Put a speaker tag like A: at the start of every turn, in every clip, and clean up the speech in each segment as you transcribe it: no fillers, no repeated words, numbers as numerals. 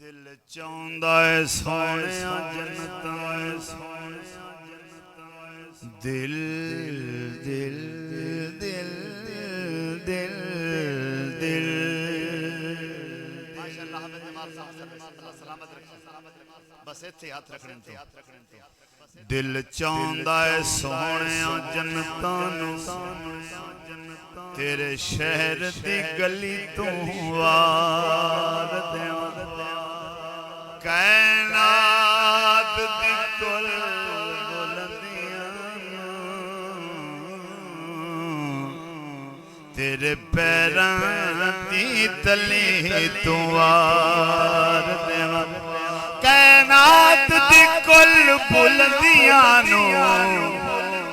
A: دل چاہندا ہے سونیا جنتاں دل دل دل دل دل ماشاءاللہ حافظ جمال صاحب اللہ سلامت رکھے بس ایتھے ہاتھ رکھنے تے دل چاہندا ہے سونیا جنتاں تیرے شہر دی گلی تو وار دیواں کائنات دی کل بلندیاں تیرے پیراں دی تلی تو وار دیواں کائنات دی کل بلندیاں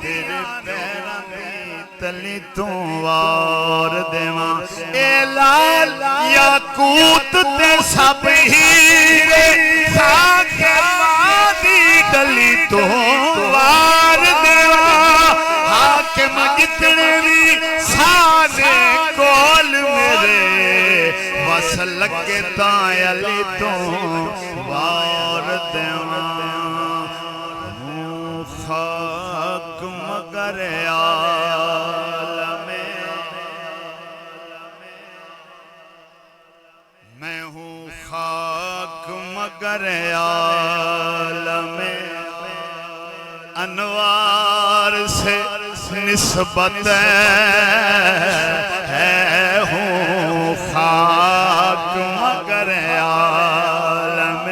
A: تیرے پیراں دی تلی تو وار دیواں اے لال یاقوت تے سب ہیرے خاک مادی گلی تو وار دیواں حاکم جتنے بھی سارے کول میرے وس لگے تاں علی تو وار دیواں خاک مگر عالم میں ہوں خاک مگر عالم انوار سے نسبت ہے ہوں خاک مگر عالم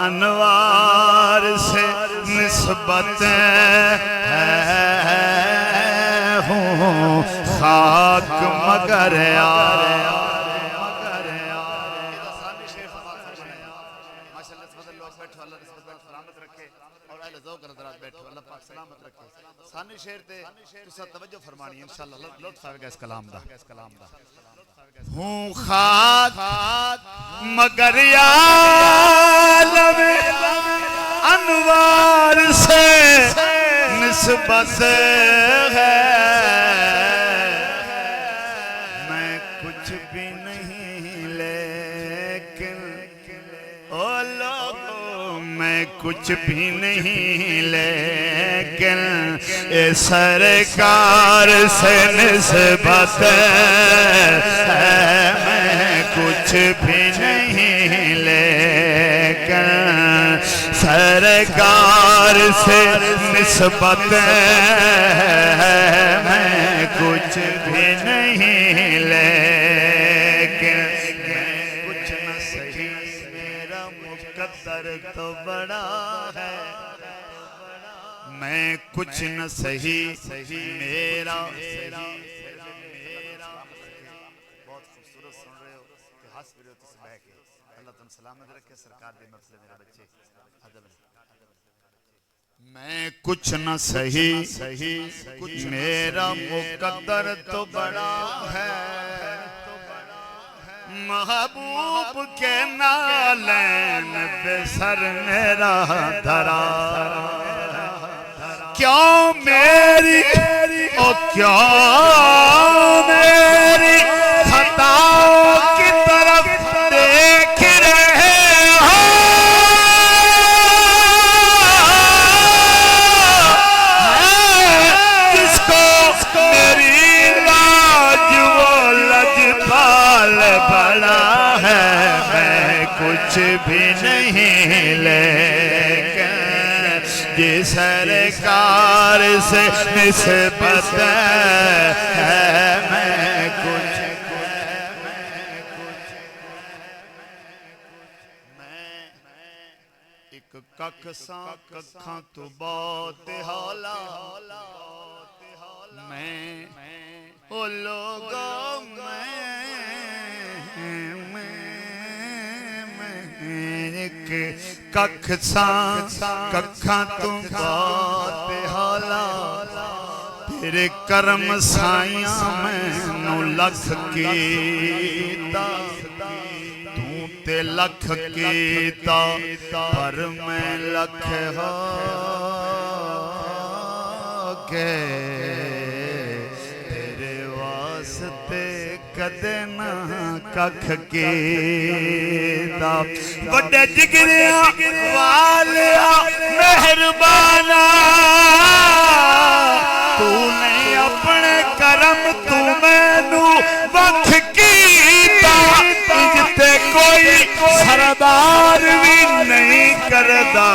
A: انوار سے نسبت ہے ہوں خاک مگر عالم ثانی شعر تے تسا توجہ فرمانی انشاءاللہ لطف آئے گا اس کلام دا ہوں خاک مگر عالم انوار سے نسبت ہے میں کچھ بھی نہیں لیکن او لوگو میں کچھ بھی نہیں لیکن اے سرکار سے نسبت ہے میں کچھ بھی نہیں لیکن سرکار سے نسبت ہے میں کچھ بھی نہیں لیکن میں کچھ نہ صحیح میرا مقدر تو بڑا ہے میں کچھ نہ صحیح میرا بہت خوبصورت سن رہے ہو کہ ہنس بھی رہے ہو تو سے بہ کے اللہ تم سلامت رکھے سرکار دے مسئلے میرے بچے میں کچھ نہ صحیح میرا مقدر تو بڑا ہے محبوب کے نالین پہ سر میرا دھرا کیوں میری او کیوں میری خطاؤں کی طرف دیکھ رہے ہو جس کو میری لاج و لجپال بڑا ہے میں کچھ بھی نہیں لیکن جس سرکار سے نسبت ہے میں کچھ میں ایک ککھ ساں ککھاں تو بہت حالا میں او لوگوں ایک ککھ ساں ککھاں تو بہت حالا تیرے کرم سائیاں میں نو لکھ کیتا تو تے لکھ کیتا پر میں لکھ ہو کے تیرے واسطے تے کدے نہ ککھ کیتا وڈے جگریاں والیا مہربانا تو نہیں اپنے کرم تو مینوں وکھ کیتا تے کوئی سردار بھی نہیں کردا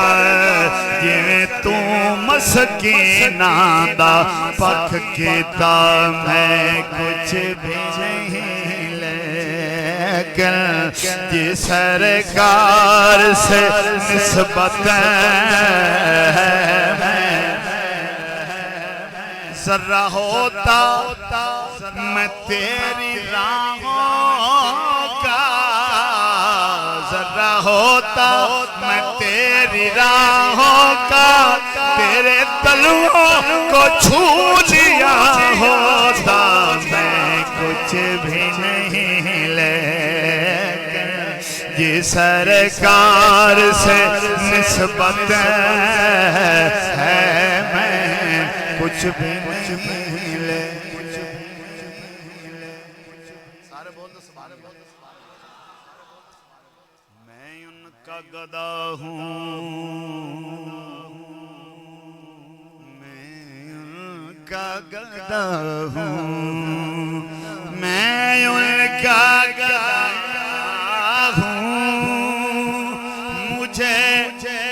A: جویں تو مسکیناں دا پکھ کیتا میں کچھ بھی نہیں لیکن جی سرکار سے نسبت ذرہ ہوتا میں تیری راہوں کا ذرہ ہوتا میں تیری راہوں کا تیرے تلووں کو چھو لیا ہوتا میں کچھ بھی نہیں لیکن جی سرکار سے نسبت ہے میں کچھ بھی نہیں لے سارے بول دو سبحان اللہ میں ان کا گدا ہوں میں ان کا گدا ہوں میں ان کا گدا ہوں مجھے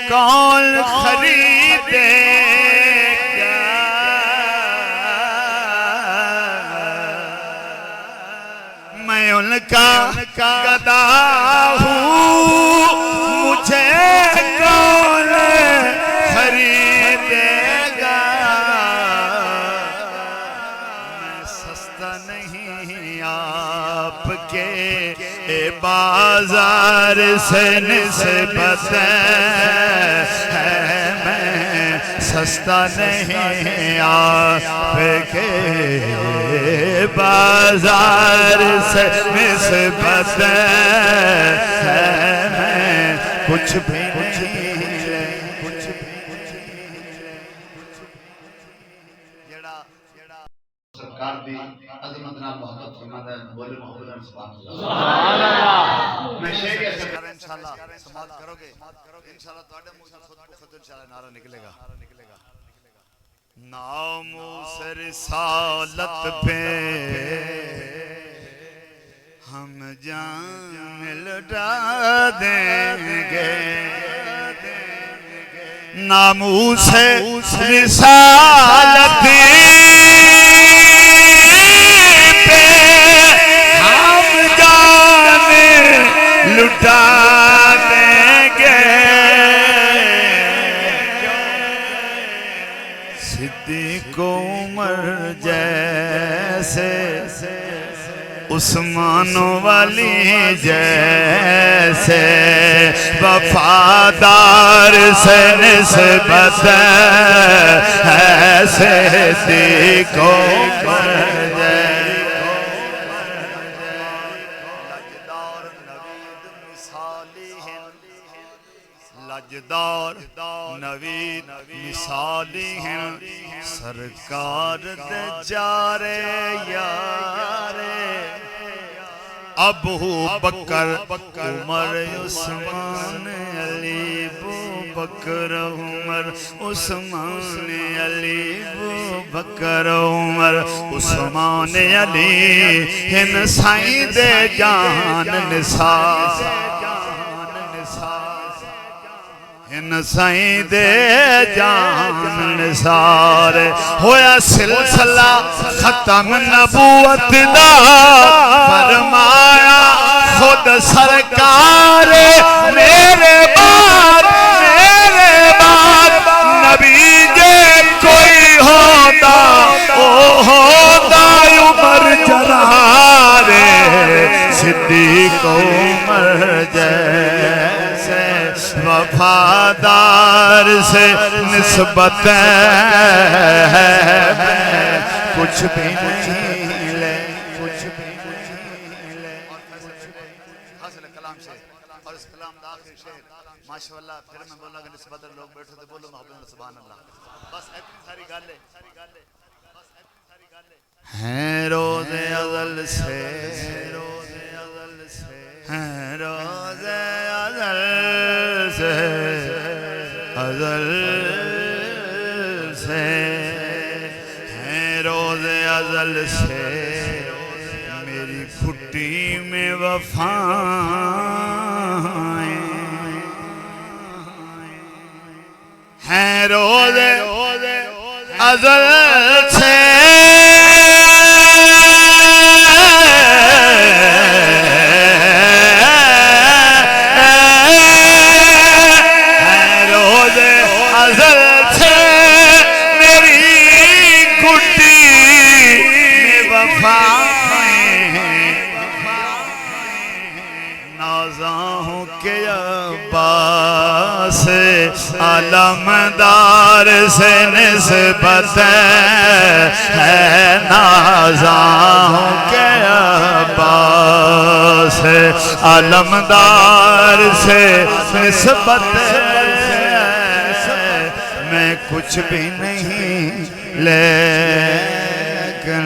A: کون خریدے ان کا گدا ہوں مجھے کون خریدے گا میں سستا نہیں آپ کے بازار سے نسبت ہے میں سستا نہیں آپ کے بازار سے نسبت ہے میں کچھ بھی نہیں سرکار دی عظمت نال محبت فرماتا ہے بولے محبت نال سبحان اللہ میں شعر ایسا کر انشاءاللہ سماعت کرو گے انشاءاللہ تواڈے منہ سے خود بخود انشاءاللہ نعرہ نکلے گا ناموس رسالت پہ ہم جان لٹا دیں گے ناموس رسالت پہ ہم جان لٹا دیں گے صدیق عمر جیسے عثمان ولی جیسے وفادار سے نسبت ہے صدیق عمر لجدار نوید مثالی ہیں سرکار دے جارے یارے ابو بکر عمر عثمان علی ابو بکر عمر عثمان علی ابو بکر عمر عثمان علی ہن سائیں دے جان نثار ان سائیں دے جان نثار ہویا سلسلہ ختم نبوت دا فرمایا خود سرکار میرے بعد نبی جے کوئی ہوتا او ہوتا عمر جرارے صدیق عمر جیسے وفادار سے نسبت ہے کچھ بھی نہیں لے حاصل کلام سے اور اس کلام دا آخری شعر ماشاءاللہ پھر میں بولا کہ نسبت لوگ بیٹھو تو بولو محبت سبحان اللہ بس اتنی ساری گالے ہیں روز ازل سے، ہیں روز ازل سے، ازل سے، ہیں روز ازل سے، میری گھٹی میں وفائیں ہیں روز ازل سے، ہیں روز ازل سے، میری گھٹی میں وفائیں نازاں ہوں کہ عباس علمدار سے نسبت ہے، نازاں ہوں کہ عباس علمدار سے نسبت ہے، میں کچھ بھی نہیں لیکن